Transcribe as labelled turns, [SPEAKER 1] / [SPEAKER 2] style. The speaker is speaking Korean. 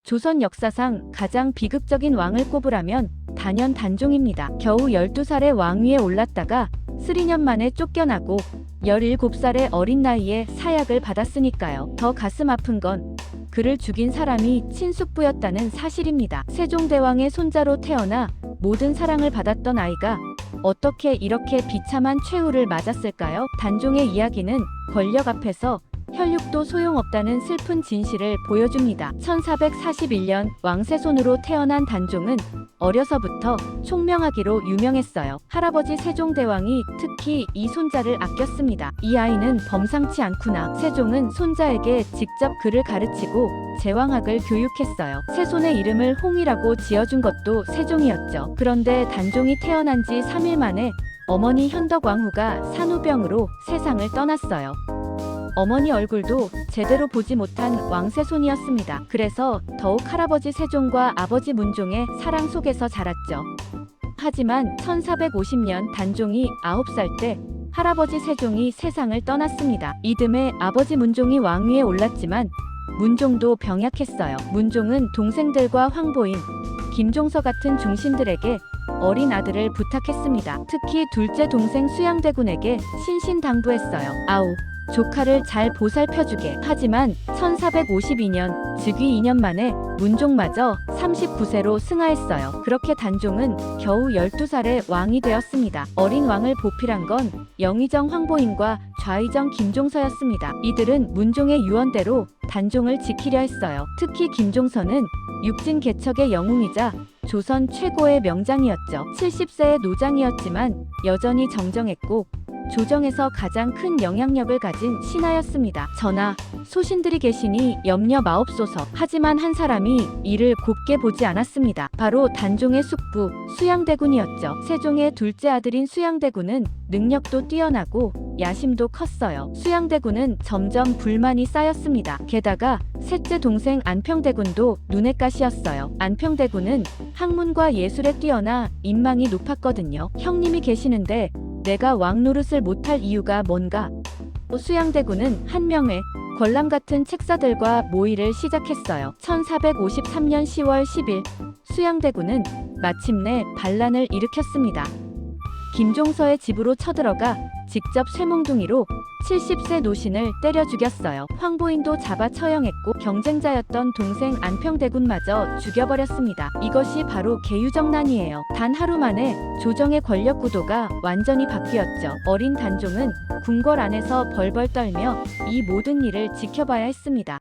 [SPEAKER 1] 조선 역사상 가장 비극적인 왕을 꼽으라면 단연 단종입니다. 겨우 12살의 왕위에 올랐다가 3년 만에 쫓겨나고 17살의 어린 나이에 사약을 받았으니까요. 더 가슴 아픈 건 그를 죽인 사람이 친숙부였다는 사실입니다. 세종대왕의 손자로 태어나 모든 사랑을 받았던 아이가 어떻게 이렇게 비참한 최후를 맞았을까요? 단종의 이야기는 권력 앞에서 혈육도 소용없다는 슬픈 진실을 보여줍니다. 1441년 왕세손으로 태어난 단종은 어려서부터 총명하기로 유명했어요. 할아버지 세종대왕이 특히 이 손자를 아꼈습니다. 이 아이는 범상치 않구나. 세종은 손자에게 직접 글을 가르치고 제왕학을 교육했어요. 세손의 이름을 홍이라고 지어준 것도 세종이었죠. 그런데 단종이 태어난 지 3일 만에 어머니 현덕왕후가 산후병으로 세상을 떠났어요. 어머니 얼굴도 제대로 보지 못한 왕세손이었습니다. 그래서 더욱 할아버지 세종과 아버지 문종의 사랑 속에서 자랐죠. 하지만 1450년 단종이 9살 때 할아버지 세종이 세상을 떠났습니다. 이듬해 아버지 문종이 왕위에 올랐지만 문종도 병약했어요. 문종은 동생들과 황보인, 김종서 같은 중신들에게 어린 아들을 부탁했습니다. 특히 둘째 동생 수양대군에게 신신당부했어요. 아우, 조카를 잘 보살펴주게. 하지만 1452년 즉위 2년 만에 문종마저 39세로 승하했어요. 그렇게 단종은 겨우 12살에 왕이 되었습니다. 어린 왕을 보필한 건 영의정 황보인과 좌의정 김종서였습니다. 이들은 문종의 유언대로 단종을 지키려 했어요. 특히 김종서는 육진개척의 영웅이자 조선 최고의 명장이었죠. 70세의 노장이었지만 여전히 정정했고 조정에서 가장 큰 영향력을 가진 신하였습니다. 전하, 소신들이 계시니 염려 마옵소서. 하지만 한 사람이 이를 곱게 보지 않았습니다. 바로 단종의 숙부 수양대군이었죠. 세종의 둘째 아들인 수양대군은 능력도 뛰어나고 야심도 컸어요. 수양대군은 점점 불만이 쌓였습니다. 게다가 셋째 동생 안평대군도 눈엣 가시였어요. 안평대군은 학문과 예술에 뛰어나 인망이 높았거든요. 형님이 계시는데 내가 왕 노릇을 못할 이유가 뭔가? 수양대군은 한 명의 권람 같은 책사들과 모의를 시작했어요. 1453년 10월 10일 수양대군은 마침내 반란을 일으켰습니다. 김종서의 집으로 쳐들어가 직접 쇠몽둥이로 70세 노신을 때려 죽였어요. 황보인도 잡아 처형했고 경쟁자였던 동생 안평대군마저 죽여버렸습니다. 이것이 바로 계유정난이에요. 단 하루 만에 조정의 권력 구도가 완전히 바뀌었죠. 어린 단종은 궁궐 안에서 벌벌 떨며 이 모든 일을 지켜봐야 했습니다.